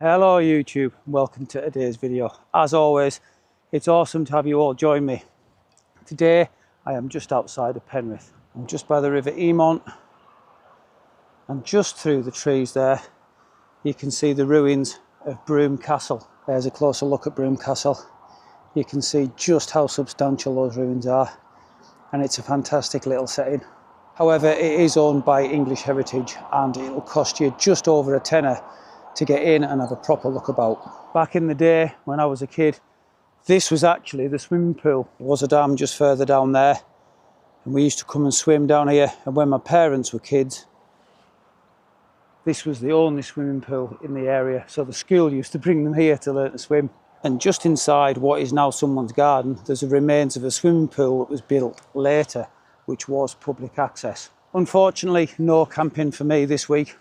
Hello YouTube, welcome to today's video. As always, it's awesome to have you all join me. Today I am just outside of Penrith. I'm just by the River Emont, and just through the trees there you can see the ruins of Broome Castle. There's a closer look at Broome Castle. You can see just how substantial those ruins are, and it's a fantastic little setting. However, it is owned by English Heritage and it'll cost you just over a tenner to get in and have a proper look about. Back in the day when I was a kid, this was actually the swimming pool. There was a dam just further down there and we used to come and swim down here, and when my parents were kids this was the only swimming pool in the area, so the school used to bring them here to learn to swim. And just inside what is now someone's garden there's the remains of a swimming pool that was built later, which was public access. Unfortunately, no camping for me this week.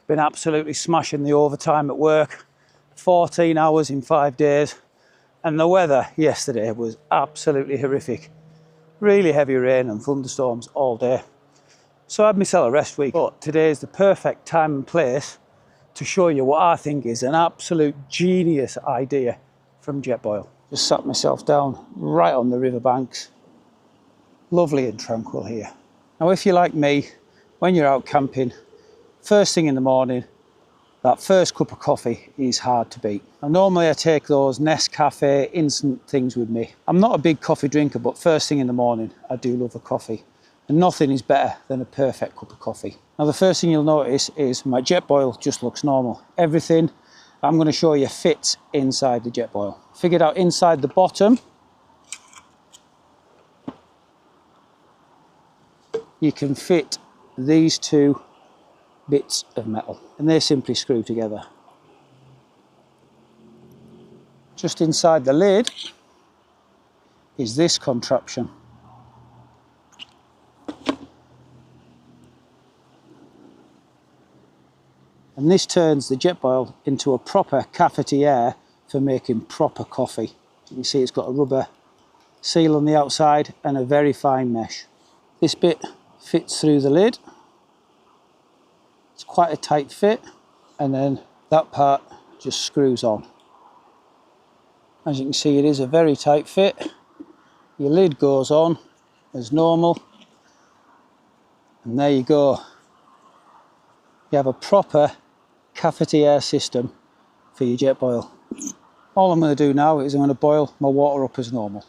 Been absolutely smashing the overtime at work, 14 hours in 5 days, and the weather yesterday was absolutely horrific. Really heavy rain and thunderstorms all day. So I had myself a rest week, but today is the perfect time and place to show you what I think is an absolute genius idea from Jetboil. Just sat myself down right on the riverbanks. Lovely and tranquil here. Now if you're like me, when you're out camping, first thing in the morning, that first cup of coffee is hard to beat. Now normally I take those Nescafe instant things with me. I'm not a big coffee drinker, but first thing in the morning I do love a coffee. And nothing is better than a perfect cup of coffee. Now the first thing you'll notice is my Jetboil just looks normal. Everything I'm going to show you fits inside the Jetboil. Figured out inside the bottom you can fit these two bits of metal and they simply screw together. Just inside the lid is this contraption. And this turns the Jetboil into a proper cafetiere for making proper coffee. You can see it's got a rubber seal on the outside and a very fine mesh. This bit fits through the lid. It's quite a tight fit, and then that part just screws on. As you can see, it is a very tight fit. Your lid goes on as normal, and there you go. You have a proper cafetiere system for your Jetboil. All I'm going to do now is I'm going to boil my water up as normal.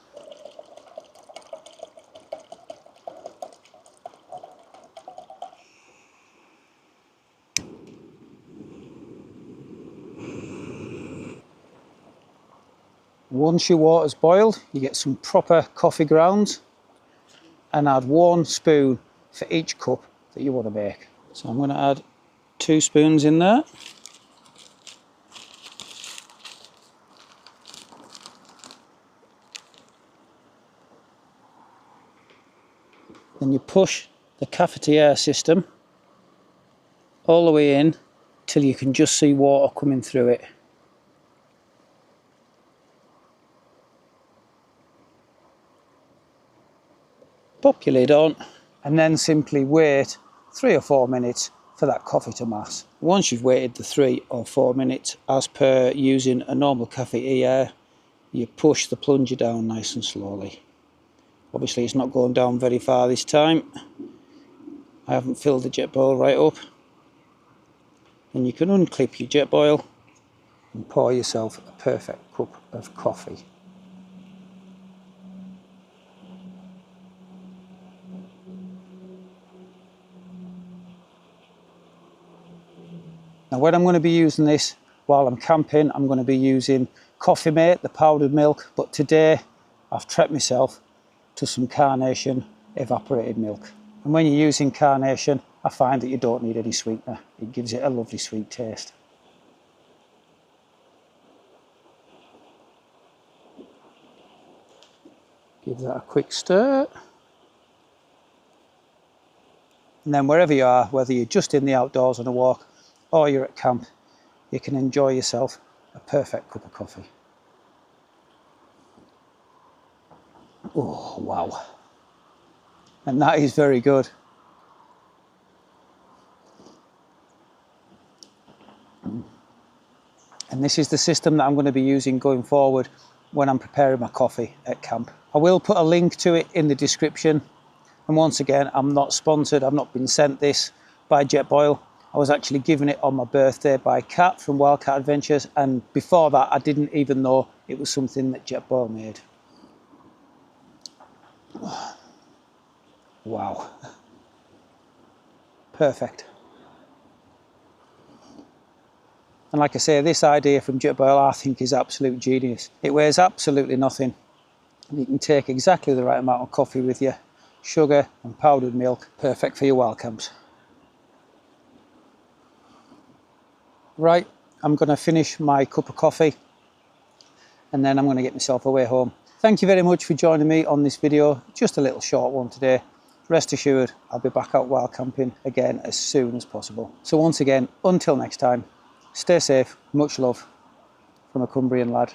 Once your water's boiled, you get some proper coffee grounds and add 1 spoon for each cup that you want to make. So I'm going to add 2 spoons in there. Then you push the cafetiere system all the way in till you can just see water coming through it. Pop your lid on and then simply wait 3 or 4 minutes for that coffee to mass. Once you've waited the 3 or 4 minutes, as per using a normal cafetiere, you push the plunger down nice and slowly. Obviously it's not going down very far this time. I haven't filled the Jetboil right up. And you can unclip your Jetboil and pour yourself a perfect cup of coffee. Now when I'm going to be using this while I'm camping, I'm going to be using Coffee Mate, the powdered milk, but today I've treated myself to some Carnation evaporated milk. And when you're using Carnation, I find that you don't need any sweetener. It gives it a lovely sweet taste. Give that a quick stir. And then wherever you are, whether you're just in the outdoors on a walk or you're at camp, you can enjoy yourself a perfect cup of coffee. Oh, wow. And that is very good. And this is the system that I'm going to be using going forward when I'm preparing my coffee at camp. I will put a link to it in the description. And once again, I'm not sponsored. I've not been sent this by Jetboil. I was actually given it on my birthday by Kat from Wildcat Adventures. And before that, I didn't even know it was something that Jetboil made. Wow. Perfect. And like I say, this idea from Jetboil I think is absolute genius. It weighs absolutely nothing. You can take exactly the right amount of coffee with you. Sugar and powdered milk, perfect for your wild camps. Right, I'm going to finish my cup of coffee and then I'm going to get myself away home. Thank you very much for joining me on this video, just a little short one today. Rest assured, I'll be back out wild camping again as soon as possible. So once again, until next time, stay safe, much love from a Cumbrian lad.